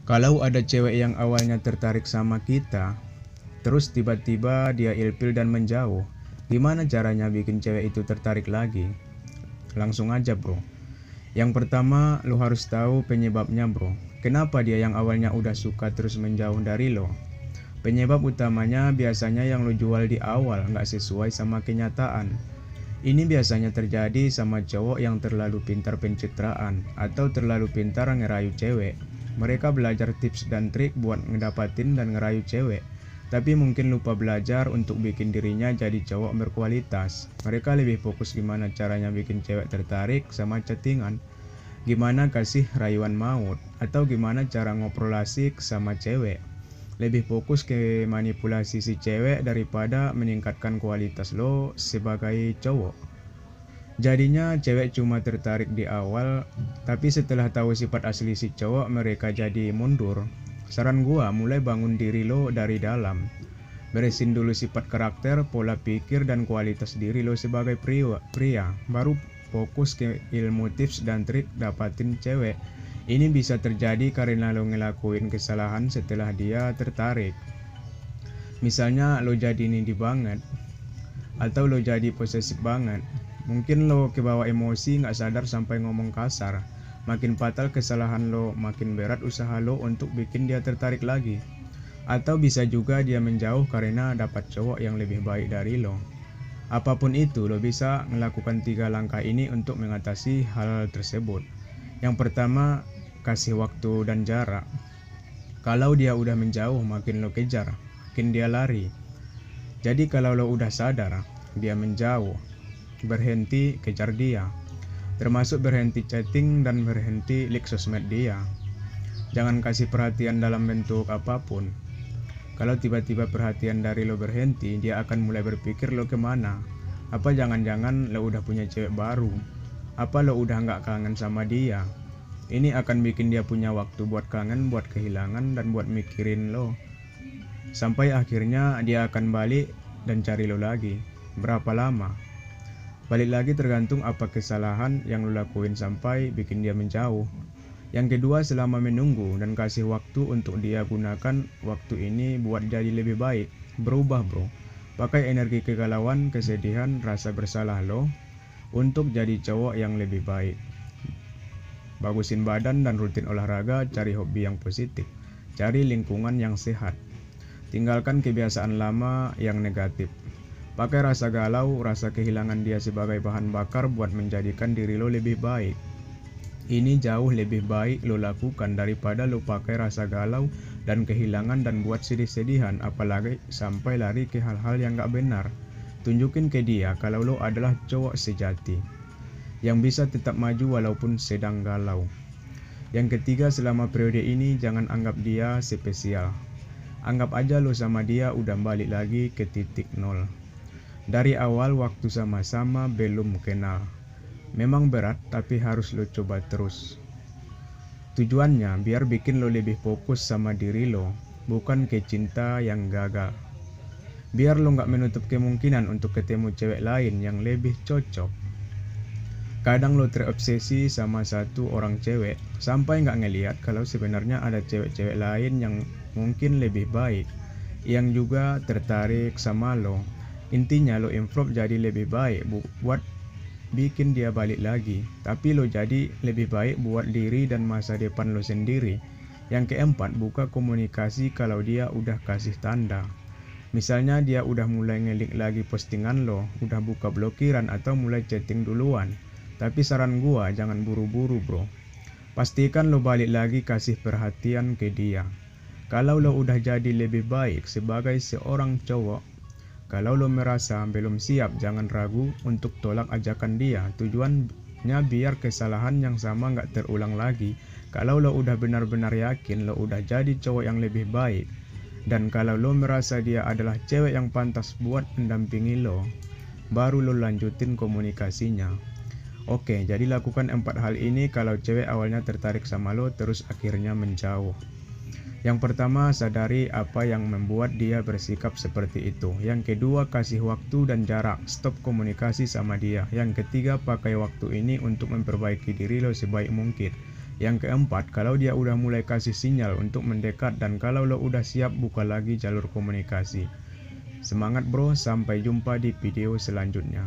Kalau ada cewek yang awalnya tertarik sama kita, terus tiba-tiba dia ilfil dan menjauh, gimana caranya bikin cewek itu tertarik lagi? Langsung aja bro. Yang pertama, lo harus tahu penyebabnya bro. Kenapa dia yang awalnya udah suka terus menjauh dari lo? Penyebab utamanya biasanya yang lo jual di awal nggak sesuai sama kenyataan. Ini biasanya terjadi sama cowok yang terlalu pintar pencitraan atau terlalu pintar ngerayu cewek. Mereka belajar tips dan trik buat ngedapatin dan ngerayu cewek, tapi mungkin lupa belajar untuk bikin dirinya jadi cowok berkualitas. Mereka lebih fokus gimana caranya bikin cewek tertarik sama chattingan, gimana kasih rayuan maut, atau gimana cara ngobrol asik sama cewek. Lebih fokus ke manipulasi si cewek daripada meningkatkan kualitas lo sebagai cowok. Jadinya cewek cuma tertarik di awal, tapi setelah tahu sifat asli si cowok mereka jadi mundur. Saran gua, mulai bangun diri lo dari dalam. Beresin dulu sifat karakter, pola pikir, dan kualitas diri lo sebagai pria. Baru fokus ke ilmu tips dan trik dapatin cewek. Ini bisa terjadi karena lo ngelakuin kesalahan setelah dia tertarik. Misalnya lo jadi needy banget, atau lo jadi posesif banget. Mungkin lo kebawa emosi nggak sadar sampai ngomong kasar. Makin fatal kesalahan lo, makin berat usaha lo untuk bikin dia tertarik lagi. Atau bisa juga dia menjauh karena dapat cowok yang lebih baik dari lo. Apapun itu, lo bisa melakukan 3 langkah ini untuk mengatasi hal tersebut. Yang pertama, kasih waktu dan jarak. Kalau dia udah menjauh, makin lo kejar, makin dia lari. Jadi kalau lo udah sadar, dia menjauh, berhenti kejar dia. Termasuk berhenti chatting dan berhenti like sosmed dia. Jangan kasih perhatian dalam bentuk apapun. Kalau tiba-tiba perhatian dari lo berhenti, dia akan mulai berpikir lo kemana. Apa jangan-jangan lo udah punya cewek baru? Apa lo udah nggak kangen sama dia? Ini akan bikin dia punya waktu buat kangen, buat kehilangan, dan buat mikirin lo. Sampai akhirnya dia akan balik dan cari lo lagi. Berapa lama? Balik lagi tergantung apa kesalahan yang lo lakuin sampai bikin dia menjauh. Yang kedua, selama menunggu dan kasih waktu untuk dia, gunakan waktu ini buat jadi lebih baik. Berubah bro. Pakai energi kegalauan, kesedihan, rasa bersalah lo untuk jadi cowok yang lebih baik. Bagusin badan dan rutin olahraga, cari hobi yang positif, cari lingkungan yang sehat. Tinggalkan kebiasaan lama yang negatif. Pakai rasa galau, rasa kehilangan dia sebagai bahan bakar buat menjadikan diri lo lebih baik. Ini jauh lebih baik lo lakukan daripada lo pakai rasa galau dan kehilangan dan buat sedih-sedihan, apalagi sampai lari ke hal-hal yang gak benar. Tunjukin ke dia kalau lo adalah cowok sejati yang bisa tetap maju walaupun sedang galau. Yang ketiga, selama periode ini jangan anggap dia spesial. Anggap aja lo sama dia udah balik lagi ke titik nol. Dari awal waktu sama-sama belum kenal. Memang berat tapi harus lo coba terus. Tujuannya biar bikin lo lebih fokus sama diri lo, bukan ke cinta yang gagal. Biar lo gak menutup kemungkinan untuk ketemu cewek lain yang lebih cocok. Kadang lo terobsesi sama satu orang cewek sampai gak ngeliat kalau sebenarnya ada cewek-cewek lain yang mungkin lebih baik, yang juga tertarik sama lo. Intinya lo improve jadi lebih baik buat bikin dia balik lagi, tapi lo jadi lebih baik buat diri dan masa depan lo sendiri. Yang keempat, buka komunikasi kalau dia udah kasih tanda. Misalnya dia udah mulai ngelik lagi postingan lo, udah buka blokiran atau mulai chatting duluan. Tapi saran gua, jangan buru-buru bro. Pastikan lo balik lagi kasih perhatian ke dia. Kalau lo udah jadi lebih baik sebagai seorang cowok, kalau lo merasa belum siap, jangan ragu untuk tolak ajakan dia. Tujuannya biar kesalahan yang sama gak terulang lagi. Kalau lo udah benar-benar yakin lo udah jadi cowok yang lebih baik, dan kalau lo merasa dia adalah cewek yang pantas buat mendampingi lo, baru lo lanjutin komunikasinya. Oke, jadi lakukan 4 hal ini kalau cewek awalnya tertarik sama lo terus akhirnya menjauh. Yang pertama, sadari apa yang membuat dia bersikap seperti itu. Yang kedua, kasih waktu dan jarak, stop komunikasi sama dia. Yang ketiga, pakai waktu ini untuk memperbaiki diri lo sebaik mungkin. Yang keempat, kalau dia udah mulai kasih sinyal untuk mendekat dan kalau lo udah siap, buka lagi jalur komunikasi. Semangat bro, sampai jumpa di video selanjutnya.